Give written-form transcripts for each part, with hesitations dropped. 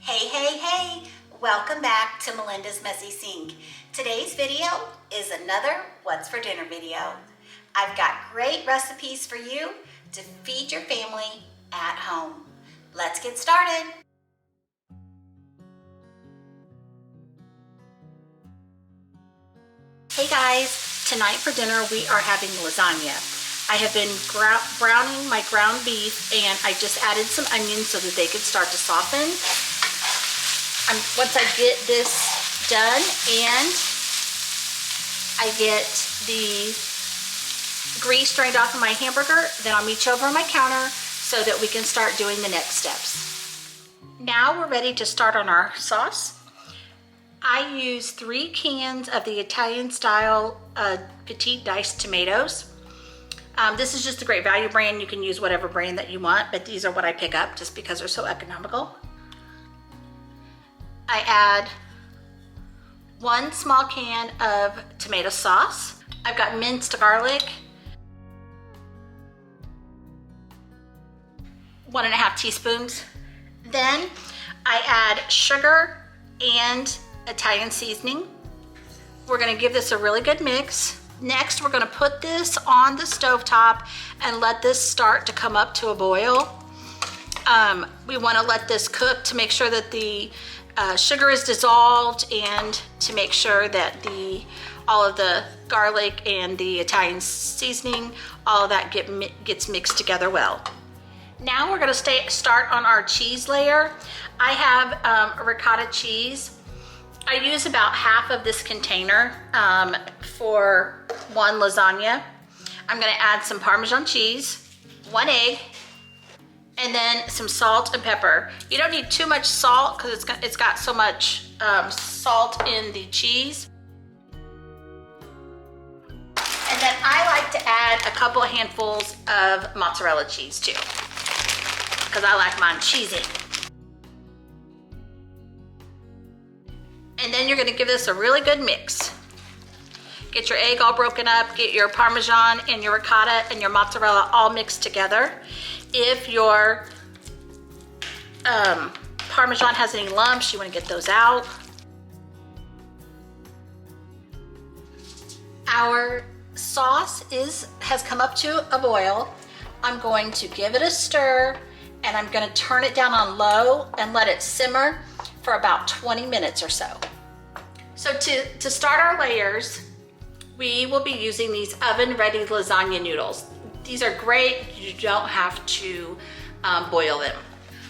Hey, hey, hey! Welcome back to Melinda's Messy Sink. Today's video is another What's for Dinner video. I've got great recipes for you to feed your family at home. Let's get started. Hey guys, tonight for dinner we are having lasagna. I have been browning my ground beef and I just added some onions so that they could start to soften. Once I get this done and I get the grease drained off of my hamburger, then I'll meet you over on my counter so that we can start doing the next steps. Now we're ready to start on our sauce. I use 3 cans of the Italian style petite diced tomatoes. This is just a Great Value brand. You can use whatever brand that you want, but these are what I pick up just because they're so economical. I add 1 small can of tomato sauce. I've got minced garlic, 1.5 teaspoons. Then I add sugar and Italian seasoning. We're gonna give this a really good mix. Next, we're gonna put this on the stovetop and let this start to come up to a boil. We wanna let this cook to make sure that the sugar is dissolved and to make sure that all of the garlic and the Italian seasoning, all of that gets mixed together well. Now we're gonna start on our cheese layer. I have ricotta cheese. I use about half of this container for 1 lasagna. I'm gonna add some Parmesan cheese, 1 egg, and then some salt and pepper. You don't need too much salt because it's got so much salt in the cheese. And then I like to add a couple of handfuls of mozzarella cheese too, because I like mine cheesy. And then you're gonna give this a really good mix. Get your egg all broken up, get your Parmesan and your ricotta and your mozzarella all mixed together. If your Parmesan has any lumps, you wanna get those out. Our sauce has come up to a boil. I'm going to give it a stir and I'm gonna turn it down on low and let it simmer for about 20 minutes or so. So to start our layers, we will be using these oven-ready lasagna noodles. These are great, you don't have to boil them.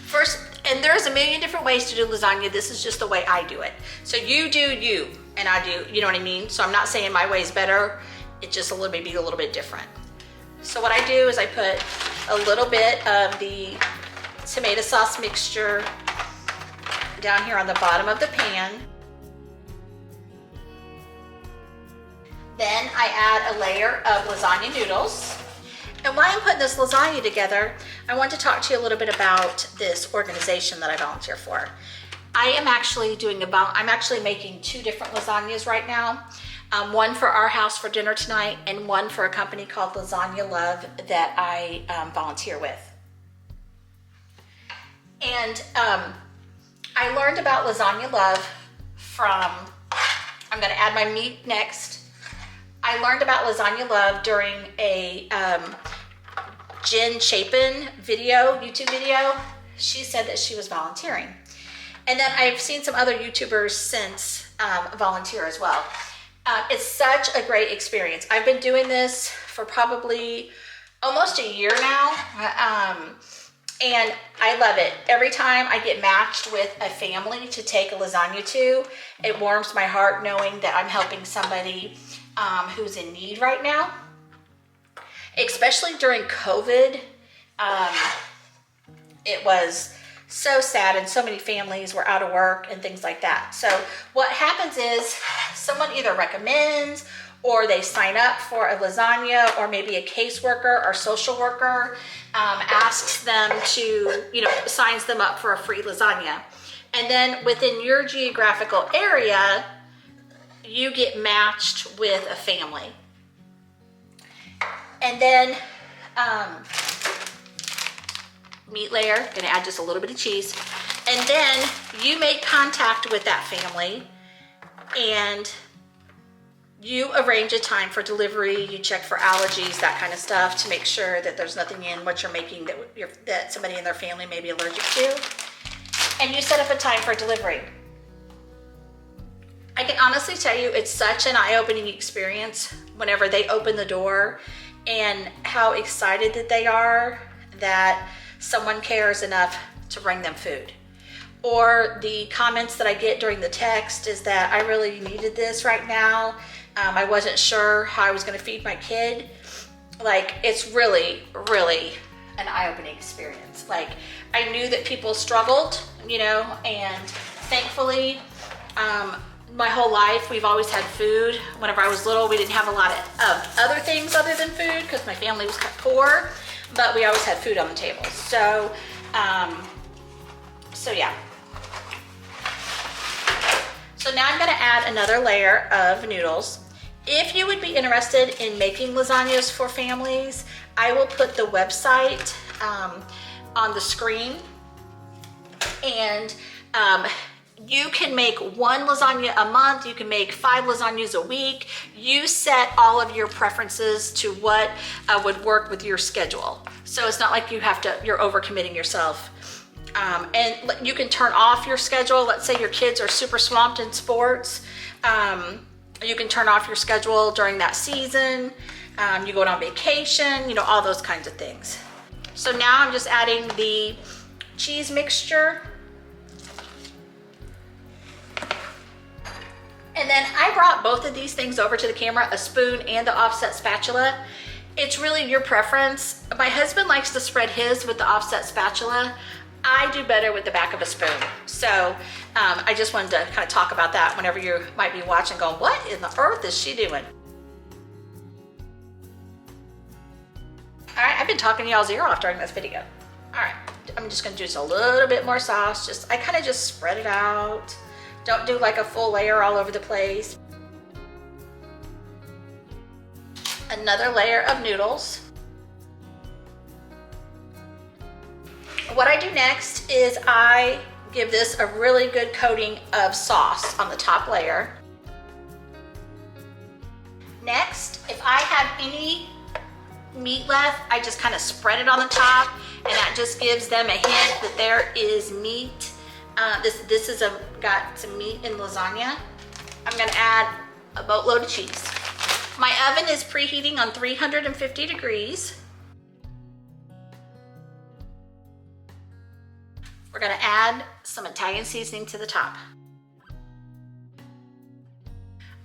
First, and there's a million different ways to do lasagna, this is just the way I do it. So you do you, and I do, you know what I mean? So I'm not saying my way is better, it's just maybe a little bit different. So what I do is I put a little bit of the tomato sauce mixture down here on the bottom of the pan. Then I add a layer of lasagna noodles. And while I'm putting this lasagna together, I want to talk to you a little bit about this organization that I volunteer for. I am actually I'm actually making 2 different lasagnas right now. One for our house for dinner tonight and one for a company called Lasagna Love that I volunteer with. And I learned about Lasagna Love I'm gonna add my meat next. I learned about Lasagna Love during a Jen Chapin YouTube video. She said that she was volunteering. And then I've seen some other YouTubers since volunteer as well. It's such a great experience. I've been doing this for probably almost a year now. And I love it. Every time I get matched with a family to take a lasagna to, it warms my heart knowing that I'm helping somebody who's in need right now. Especially during COVID, it was so sad and so many families were out of work and things like that. So what happens is someone either recommends or they sign up for a lasagna, or maybe a caseworker or social worker asks them to, signs them up for a free lasagna. And then within your geographical area, you get matched with a family. And then meat layer, gonna add just a little bit of cheese. And then you make contact with that family and you arrange a time for delivery. You check for allergies, that kind of stuff, to make sure that there's nothing in what you're making that somebody in their family may be allergic to. And you set up a time for delivery. I can honestly tell you, it's such an eye-opening experience whenever they open the door and how excited that they are that someone cares enough to bring them food. Or the comments that I get during the text is that I really needed this right now. I wasn't sure how I was going to feed my kid. Like, it's really, really an eye-opening experience. Like, I knew that people struggled, you know, and thankfully, my whole life, we've always had food. Whenever I was little, we didn't have a lot of other things other than food because my family was kind of poor, but we always had food on the table. So yeah. So now I'm gonna add another layer of noodles. If you would be interested in making lasagnas for families, I will put the website on the screen, and you can make one lasagna a month, you can make 5 lasagnas a week. You set all of your preferences to what would work with your schedule. So it's not like you're overcommitting yourself. And you can turn off your schedule. Let's say your kids are super swamped in sports. You can turn off your schedule during that season. You going on vacation, you know, all those kinds of things. So now I'm just adding the cheese mixture. And then I brought both of these things over to the camera, a spoon and the offset spatula. It's really your preference. My husband likes to spread his with the offset spatula. I do better with the back of a spoon. So I just wanted to kind of talk about that whenever you might be watching going, what in the earth is she doing? All right, I've been talking y'all's ear off during this video. All right, I'm just gonna do just a little bit more sauce. I kind of just spread it out. Don't do like a full layer all over the place. Another layer of noodles. What I do next is I give this a really good coating of sauce on the top layer. Next, if I have any meat left, I just kind of spread it on the top, and that just gives them a hint that there is meat. This is got some meat in lasagna. I'm gonna add a boatload of cheese. My oven is preheating on 350 degrees. We're gonna add some Italian seasoning to the top.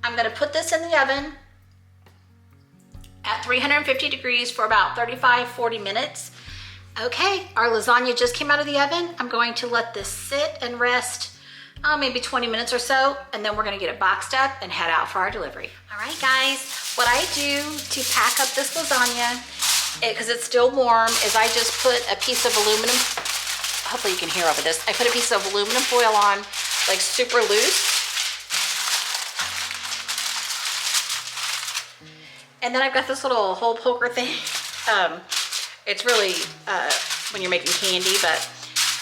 I'm gonna put this in the oven at 350 degrees for about 35-40 minutes. Okay, our lasagna just came out of the oven. I'm going to let this sit and rest maybe 20 minutes or so, and then we're gonna get it boxed up and head out for our delivery. All right, guys, what I do to pack up this lasagna, because it's still warm, is I just put a piece of aluminum, hopefully you can hear over this, I put a piece of aluminum foil on, like super loose. And then I've got this little hole poker thing. It's really when you're making candy,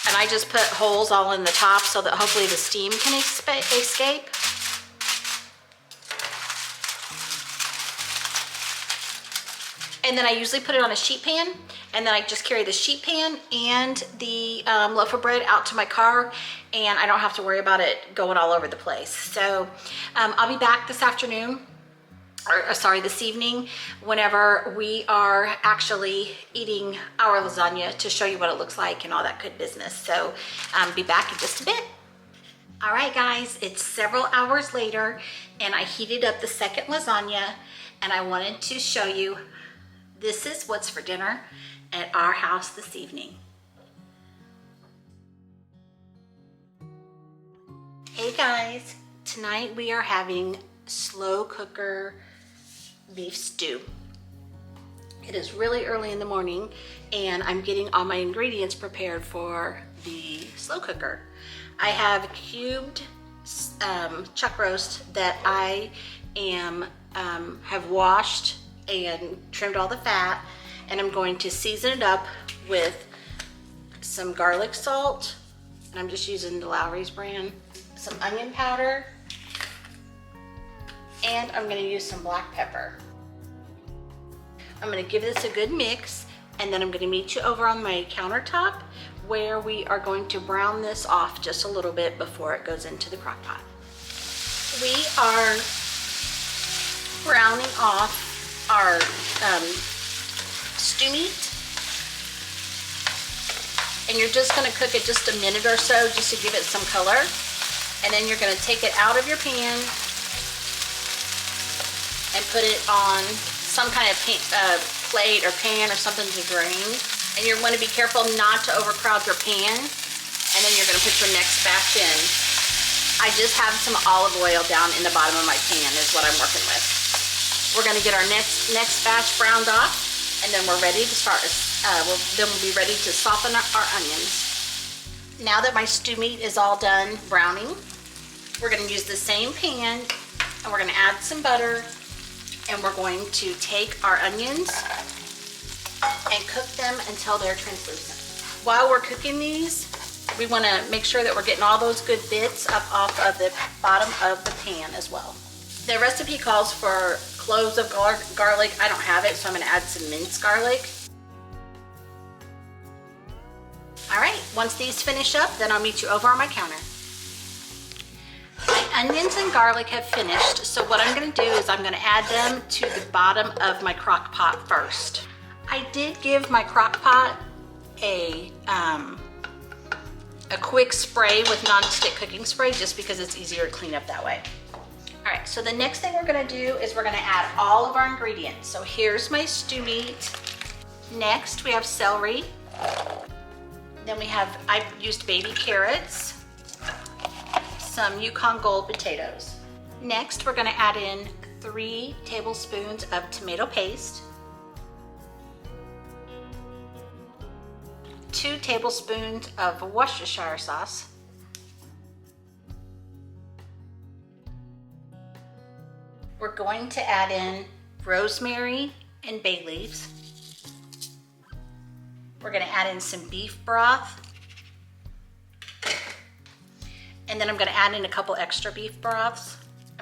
and I just put holes all in the top so that hopefully the steam can escape. And then I usually put it on a sheet pan, and then I just carry the sheet pan and the loaf of bread out to my car, and I don't have to worry about it going all over the place. So I'll be back this afternoon, or sorry, this evening, whenever we are actually eating our lasagna, to show you what it looks like and all that good business. So be back in just a bit. All right, guys, it's several hours later, and I heated up the second lasagna, and I wanted to show you, this is what's for dinner at our house this evening. Hey guys, tonight we are having slow cooker beef stew. It is really early in the morning, and I'm getting all my ingredients prepared for the slow cooker. I have cubed chuck roast that I have washed and trimmed all the fat, and I'm going to season it up with some garlic salt, and I'm just using the Lowry's brand. Some onion powder, and I'm gonna use some black pepper. I'm gonna give this a good mix, and then I'm gonna meet you over on my countertop where we are going to brown this off just a little bit before it goes into the crock pot. We are browning off our stew meat, and you're just gonna cook it just a minute or so just to give it some color, and then you're gonna take it out of your pan and put it on some kind of plate or pan or something to drain. And you want to be careful not to overcrowd your pan, and then you're gonna put your next batch in. I just have some olive oil down in the bottom of my pan is what I'm working with. We're gonna get our next batch browned off, and then we're ready to start, then we'll be ready to soften our onions. Now that my stew meat is all done browning, we're gonna use the same pan, and we're gonna add some butter, and we're going to take our onions and cook them until they're translucent. While we're cooking these, we wanna make sure that we're getting all those good bits up off of the bottom of the pan as well. The recipe calls for cloves of garlic. I don't have it, so I'm gonna add some minced garlic. All right, once these finish up, then I'll meet you over on my counter. My onions and garlic have finished, so what I'm gonna do is I'm gonna add them to the bottom of my crock pot first. I did give my crock pot a quick spray with non-stick cooking spray just because it's easier to clean up that way. All right, so the next thing we're gonna do is we're gonna add all of our ingredients. So here's my stew meat. Next, we have celery. Then I used baby carrots, some Yukon Gold potatoes. Next, we're gonna add in 3 tablespoons of tomato paste, 2 tablespoons of Worcestershire sauce, we're going to add in rosemary and bay leaves. We're gonna add in some beef broth. And then I'm gonna add in a couple extra beef broths.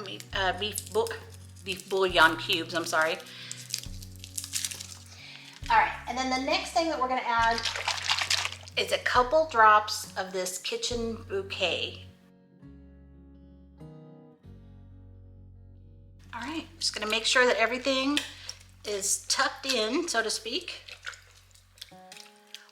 Beef bouillon cubes, I'm sorry. All right, and then the next thing that we're gonna add is a couple drops of this kitchen bouquet. All right, just gonna make sure that everything is tucked in, so to speak.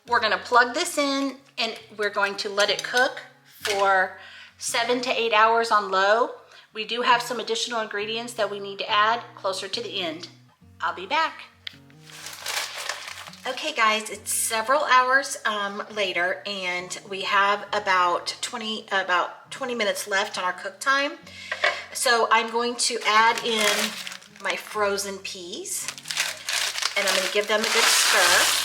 We're gonna plug this in, and we're going to let it cook for 7 to 8 hours on low. We do have some additional ingredients that we need to add closer to the end. I'll be back. Okay guys, it's several hours later, and we have about 20 minutes left on our cook time. So I'm going to add in my frozen peas, and I'm gonna give them a good stir.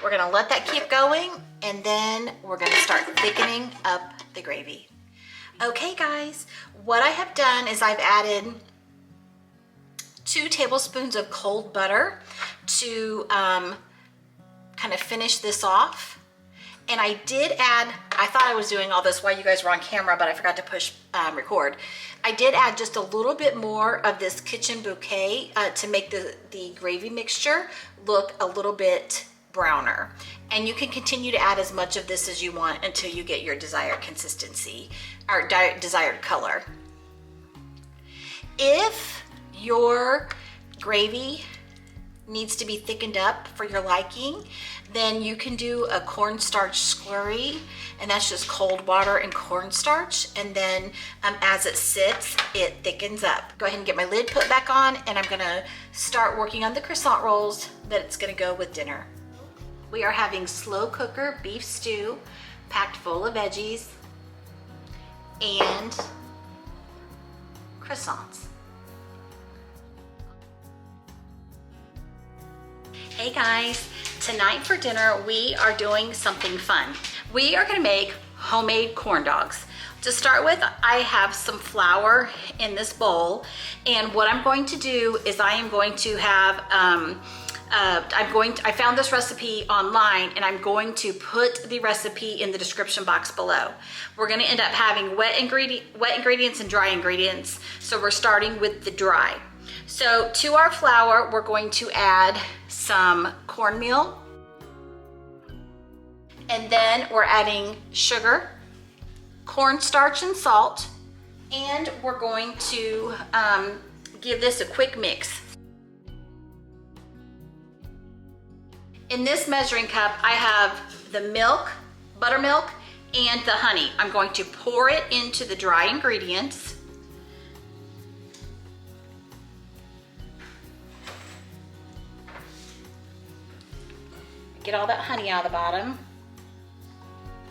We're gonna let that keep going, and then we're gonna start thickening up the gravy. Okay guys, what I have done is I've added 2 tablespoons of cold butter to kind of finish this off. And I did add, I thought I was doing all this while you guys were on camera, but I forgot to push record. I did add just a little bit more of this kitchen bouquet to make the gravy mixture look a little bit browner. And you can continue to add as much of this as you want until you get your desired consistency or desired color. If your gravy needs to be thickened up for your liking, then you can do a cornstarch slurry, and that's just cold water and cornstarch, and then as it sits, it thickens up. Go ahead and get my lid put back on, and I'm gonna start working on the croissant rolls that's gonna go with dinner. We are having slow cooker beef stew packed full of veggies and croissants. Hey guys, tonight for dinner we are doing something fun. We are gonna make homemade corn dogs. To start with, I have some flour in this bowl, and what I'm going to do is I am going to have I found this recipe online, and I'm going to put the recipe in the description box below. We're gonna end up having wet ingredients and dry ingredients. So we're starting with the dry. So to our flour, we're going to add some cornmeal, and then we're adding sugar, cornstarch, and salt, and we're going to give this a quick mix. In this measuring cup, I have the milk, buttermilk, and the honey. I'm going to pour it into the dry ingredients. Get all that honey out of the bottom.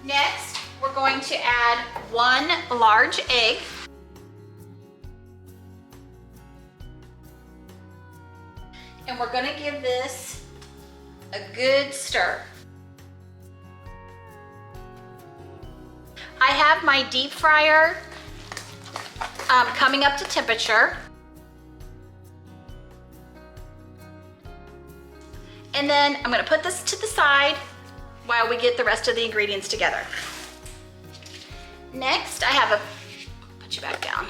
Next, we're going to add 1 large egg. And we're gonna give this a good stir. I have my deep fryer coming up to temperature. And then I'm gonna put this to the side while we get the rest of the ingredients together. Next, I have put you back down.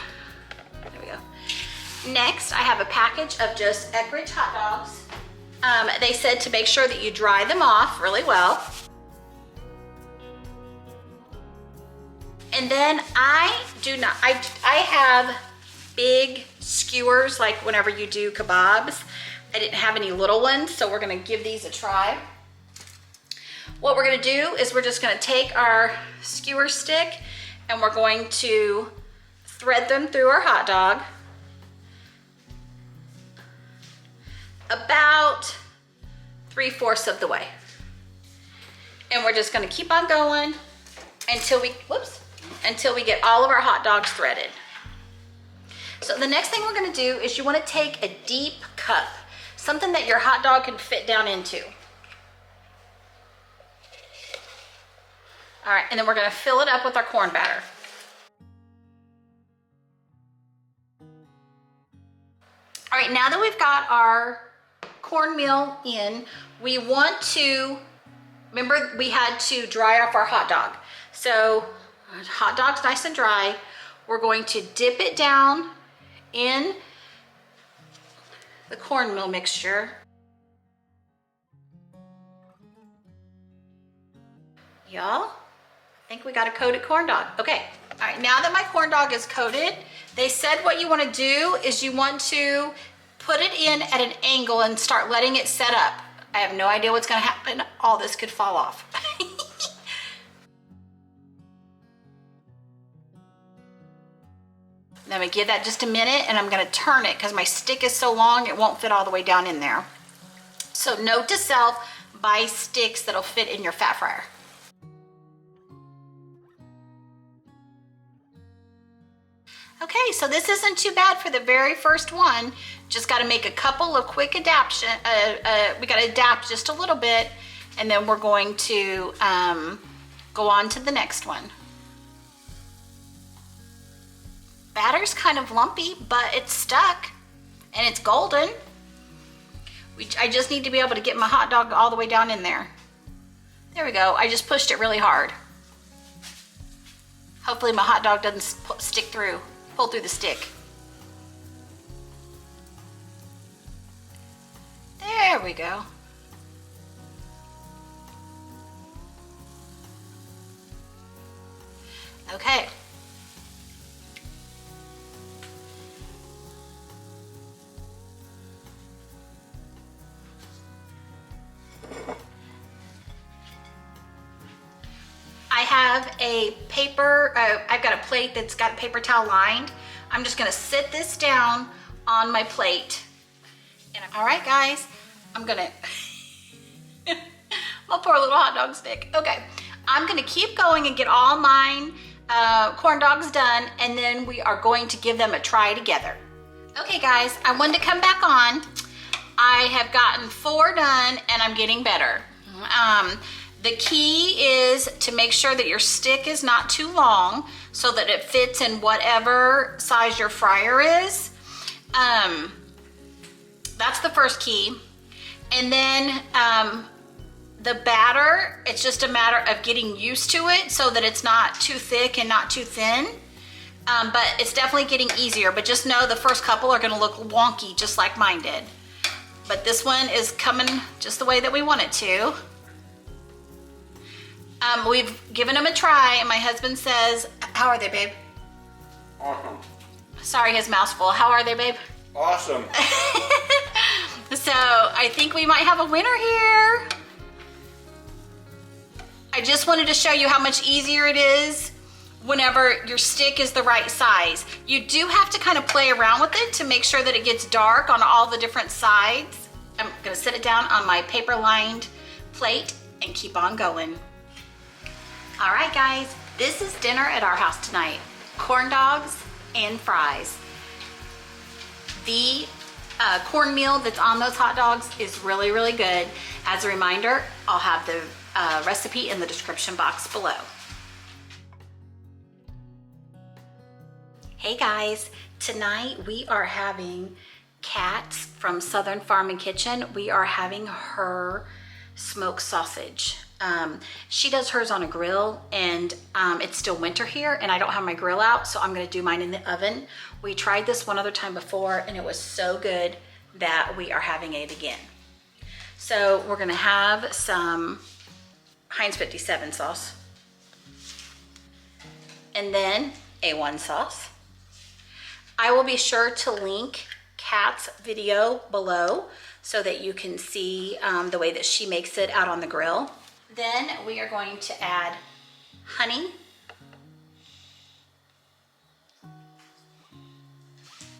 There we go. Next, I have a package of just Eckrich hot dogs. They said to make sure that you dry them off really well. And then I have big skewers, like whenever you do kebabs. I didn't have any little ones, so we're gonna give these a try. What we're gonna do is we're just gonna take our skewer stick and we're going to thread them through our hot dog about 3/4 of the way. And we're just gonna keep on going until we get all of our hot dogs threaded. So the next thing we're gonna do is you wanna take a deep cup, something that your hot dog can fit down into. All right, and then we're gonna fill it up with our corn batter. All right, now that we've got our cornmeal in, we want to, remember we had to dry off our hot dog. So hot dog's nice and dry. We're going to dip it down in the cornmeal mixture. Y'all, I think we got a coated corn dog. Okay, all right, now that my corn dog is coated, they said what you want to do is you want to put it in at an angle and start letting it set up. I have no idea what's gonna happen. All this could fall off. Then we give that just a minute, and I'm gonna turn it because my stick is so long it won't fit all the way down in there. So note to self, buy sticks that'll fit in your fat fryer. Okay, so this isn't too bad for the very first one. Just got to make a couple of quick adaptation. We got to adapt just a little bit, and then we're going to go on to the next one. Batter's kind of lumpy, but it's stuck and it's golden. I just need to be able to get my hot dog all the way down in there. There we go. I just pushed it really hard. Hopefully my hot dog doesn't pull through the stick. There we go. Okay. I have a paper, I've got a plate that's got a paper towel lined. I'm just gonna sit this down on my plate. And all right, guys, I'm gonna, my poor little hot dog stick. Okay, I'm gonna keep going and get all mine corn dogs done, and then we are going to give them a try together. Okay, guys, I wanted to come back on. I have gotten 4 done, and I'm getting better. The key is to make sure that your stick is not too long so that it fits in whatever size your fryer is. That's the first key. And then the batter, it's just a matter of getting used to it so that it's not too thick and not too thin. But it's definitely getting easier. But just know the first couple are gonna look wonky just like mine did. But this one is coming just the way that we want it to. We've given them a try, and my husband says, how are they, babe? Awesome. Sorry, his mouth's full. How are they, babe? Awesome. So I think we might have a winner here. I just wanted to show you how much easier it is whenever your stick is the right size. You do have to kind of play around with it to make sure that it gets dark on all the different sides. I'm gonna sit it down on my paper lined plate and keep on going. All right, guys, this is dinner at our house tonight. Corn dogs and fries. The cornmeal that's on those hot dogs is really, really good. As a reminder, I'll have the recipe in the description box below. Hey guys, tonight we are having Katt from Southern Farm and Kitchen. We are having her smoked sausage. She does hers on a grill, and it's still winter here and I don't have my grill out, so I'm gonna do mine in the oven. We tried this one other time before and it was so good that we are having it again. So we're gonna have some Heinz 57 sauce, and then A1 sauce. I will be sure to link Katt's video below so that you can see the way that she makes it out on the grill. Then we are going to add honey.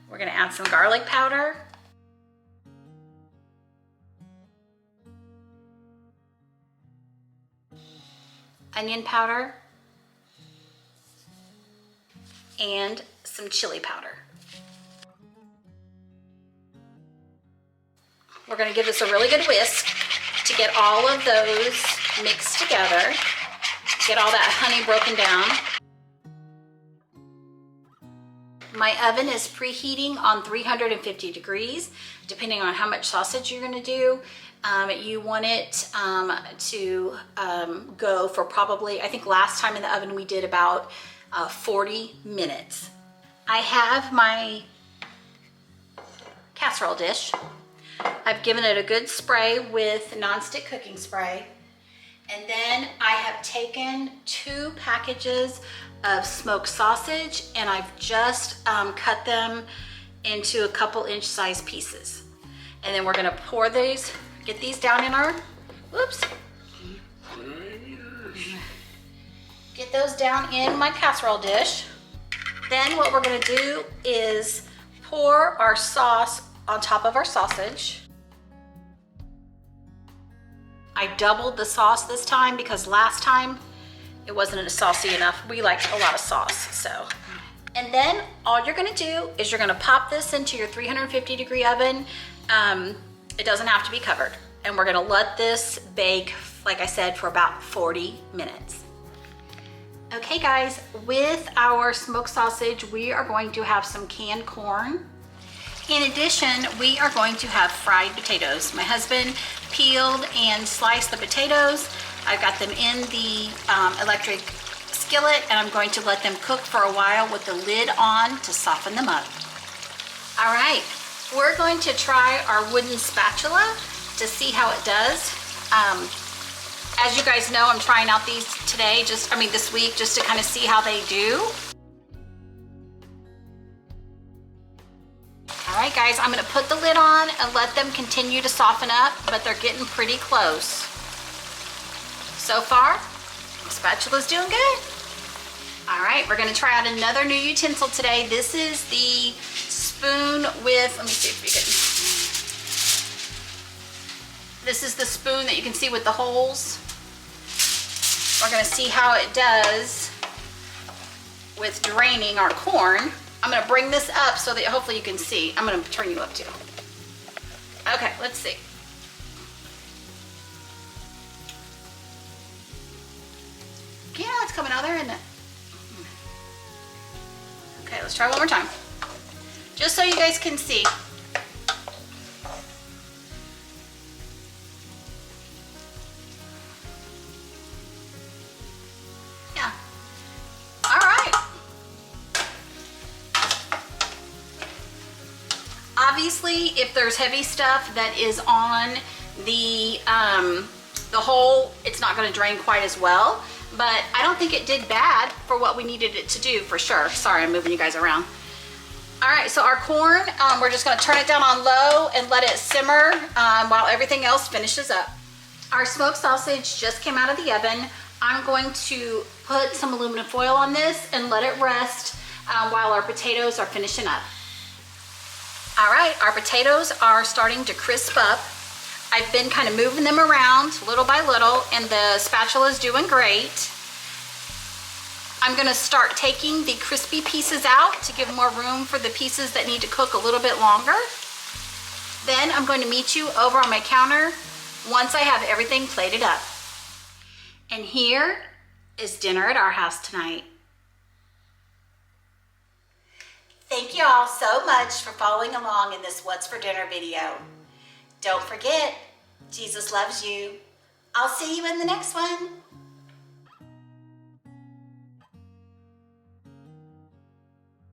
We're gonna add some garlic powder. Onion powder. And some chili powder. We're gonna give this a really good whisk to get all of those mixed together, get all that honey broken down. My oven is preheating on 350 degrees, depending on how much sausage you're gonna do. You want it to go for probably, I think last time in the oven we did about 40 minutes. I have my casserole dish. I've given it a good spray with nonstick cooking spray. And then I have taken 2 packages of smoked sausage and I've just cut them into a couple inch size pieces. And then we're gonna pour these, get these down in our, whoops. Get those down in my casserole dish. Then what we're gonna do is pour our sauce on top of our sausage. I doubled the sauce this time because last time it wasn't saucy enough. We liked a lot of sauce, so. And then all you're gonna do is you're gonna pop this into your 350 degree oven. It doesn't have to be covered. And we're gonna let this bake, like I said, for about 40 minutes. Okay guys, with our smoked sausage, we are going to have some canned corn. In addition, we are going to have fried potatoes. My husband peeled and sliced the potatoes. I've got them in the electric skillet and I'm going to let them cook for a while with the lid on to soften them up. All right, we're going to try our wooden spatula to see how it does. As you guys know, I'm trying out these today, this week, just to kind of see how they do. All right, guys, I'm gonna put the lid on and let them continue to soften up, but they're getting pretty close. So far, the spatula's doing good. All right, we're gonna try out another new utensil today. This is the spoon with, let me see if you can. This is the spoon that you can see with the holes. We're gonna see how it does with draining our corn. I'm gonna bring this up so that hopefully you can see. I'm gonna turn you up too. Okay, let's see. Yeah, it's coming out there, isn't it? Okay, let's try one more time. Just so you guys can see. Obviously, if there's heavy stuff that is on the hole, it's not going to drain quite as well. But I don't think it did bad for what we needed it to do, for sure. Sorry, I'm moving you guys around. All right, so our corn, we're just going to turn it down on low and let it simmer while everything else finishes up. Our smoked sausage just came out of the oven. I'm going to put some aluminum foil on this and let it rest while our potatoes are finishing up. All right, our potatoes are starting to crisp up. I've been kind of moving them around little by little, and the spatula is doing great. I'm gonna start taking the crispy pieces out to give more room for the pieces that need to cook a little bit longer. Then I'm going to meet you over on my counter once I have everything plated up. And here is dinner at our house tonight. Thank you all so much for following along in this What's for Dinner video. Don't forget, Jesus loves you. I'll see you in the next one.